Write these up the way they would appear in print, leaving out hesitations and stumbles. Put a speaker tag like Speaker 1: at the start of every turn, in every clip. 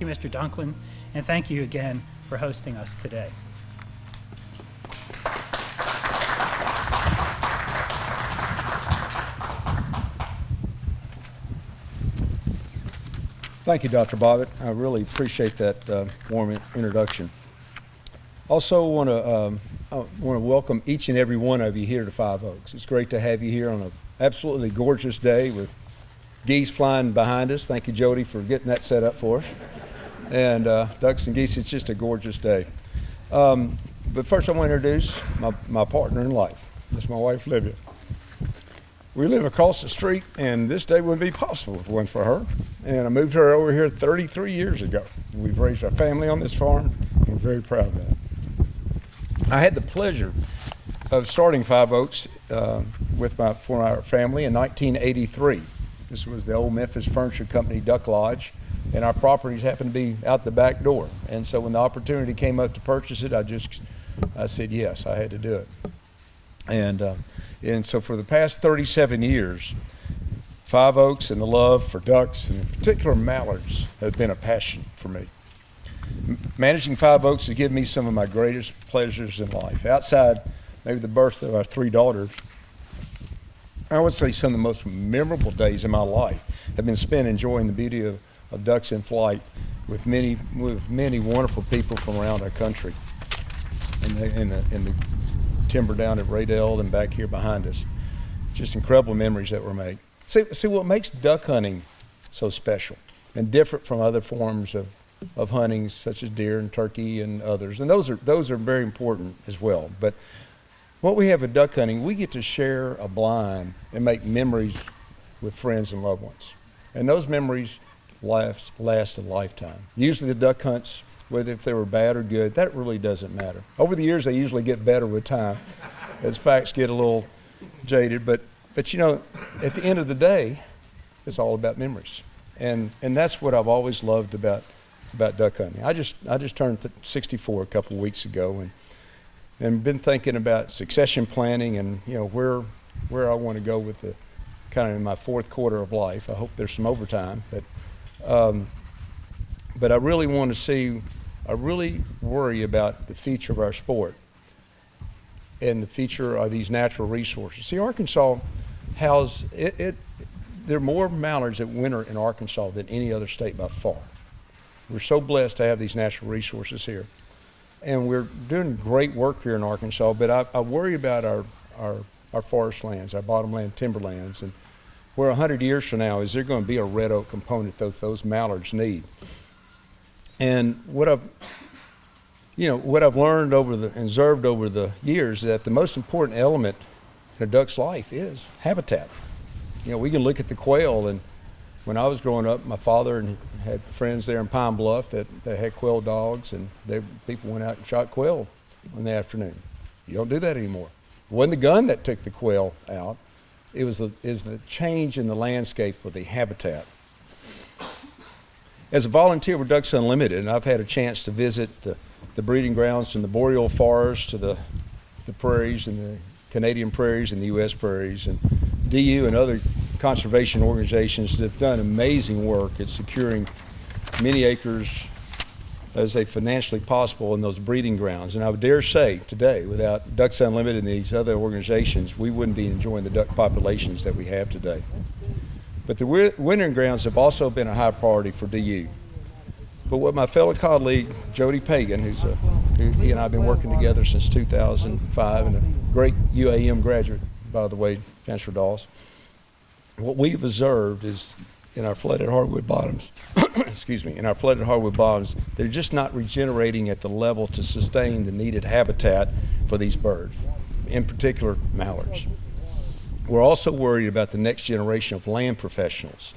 Speaker 1: Mr. Dunklin, and thank you again for hosting us today.
Speaker 2: Thank you, Dr. Bobbitt. I really appreciate that warm introduction. Also want to welcome each and every one of you here to Five Oaks. It's great to have you here on an absolutely gorgeous day with geese flying behind us. Thank you, Jody, for getting that set up for us. And ducks and geese, it's just a gorgeous day. But first I want to introduce my partner in life. That's my wife, Livia. We live across the street, and this day wouldn't be possible if it wasn't for her. And I moved her over here 33 years ago. We've raised our family on this farm, and we're very proud of that. I had the pleasure of starting Five Oaks for our family in 1983. This was the old Memphis Furniture Company Duck Lodge, and our properties happened to be out the back door. And so when the opportunity came up to purchase it, I said yes, I had to do it. And so for the past 37 years, Five Oaks and the love for ducks, and in particular mallards, has been a passion for me. Managing Five Oaks has given me some of my greatest pleasures in life. Outside maybe the birth of our three daughters, I would say some of the most memorable days in my life have been spent enjoying the beauty of ducks in flight with many wonderful people from around our country in the timber down at Raydell and back here behind us. Just incredible memories that were made. See what makes duck hunting so special and different from other forms of hunting such as deer and turkey and others, and those are very important as well. But what we have with duck hunting, we get to share a blind and make memories with friends and loved ones, and those memories last a lifetime. Usually the duck hunts, whether if they were bad or good, that really doesn't matter. Over the years, they usually get better with time as facts get a little jaded. But you know, at the end of the day, it's all about memories. And that's what I've always loved about duck hunting. I just turned 64 a couple of weeks ago and been thinking about succession planning and, you know, where I want to go with the kind of in my fourth quarter of life. I hope there's some overtime, but I really want to see, I really worry about the future of our sport and the future of these natural resources. See, Arkansas has, there are more mallards that winter in Arkansas than any other state by far. We're so blessed to have these natural resources here. And we're doing great work here in Arkansas, but I worry about our forest lands, our bottomland timberlands, and where 100 years from now, is there going to be a red oak component those mallards need? And what I've learned and observed over the years is that the most important element in a duck's life is habitat. You know, we can look at the quail, and when I was growing up, my father had friends there in Pine Bluff that had quail dogs, and people went out and shot quail in the afternoon. You don't do that anymore. It wasn't the gun that took the quail out. It was the change in the landscape of the habitat. As a volunteer with Ducks Unlimited, and I've had a chance to visit the breeding grounds from the boreal forest to the prairies and the Canadian prairies and the U.S. prairies, and DU and other conservation organizations that have done amazing work at securing many acres as they financially possible in those breeding grounds. And I would dare say today, without Ducks Unlimited and these other organizations, we wouldn't be enjoying the duck populations that we have today. But the wintering grounds have also been a high priority for DU. But what my fellow colleague, Jody Pagan, he and I have been working together since 2005, and a great UAM graduate, by the way, Chancellor Dawes. What we've observed is in our flooded hardwood bottoms, they're just not regenerating at the level to sustain the needed habitat for these birds, in particular mallards. We're also worried about the next generation of land professionals,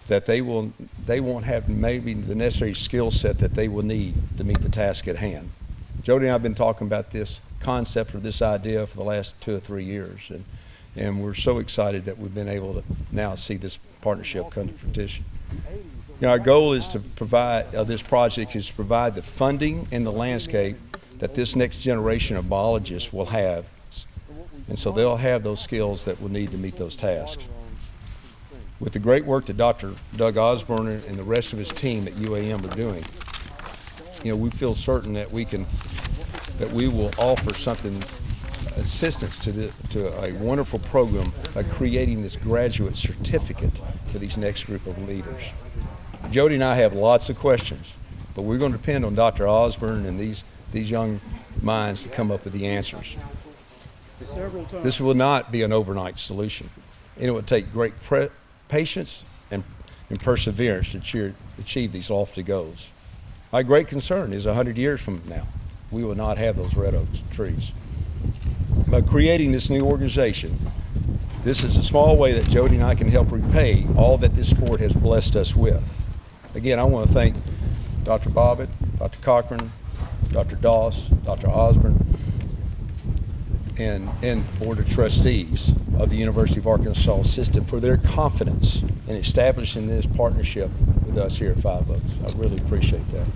Speaker 2: that they won't have maybe the necessary skill set that they will need to meet the task at hand. Jody and I have been talking about this concept or this idea for the last 2 or 3 years, and we're so excited that we've been able to now see this partnership come to fruition. You know, our goal is to provide, this project is to provide the funding and the landscape that this next generation of biologists will have. And so they'll have those skills that we'll need to meet those tasks. With the great work that Dr. Doug Osborne and the rest of his team at UAM are doing, we feel certain that we will offer something, assistance to a wonderful program by creating this graduate certificate for these next group of leaders. Jody and I have lots of questions, but we're going to depend on Dr. Osborne and these young minds to come up with the answers. This will not be an overnight solution, and it will take great patience and perseverance to achieve these lofty goals. My great concern is 100 years from now, we will not have those red oak trees. By creating this new organization, this is a small way that Jody and I can help repay all that this sport has blessed us with. Again, I want to thank Dr. Bobbitt, Dr. Cochran, Dr. Doss, Dr. Osborne, and the Board of Trustees of the University of Arkansas system for their confidence in establishing this partnership with us here at Five Oaks. I really appreciate that.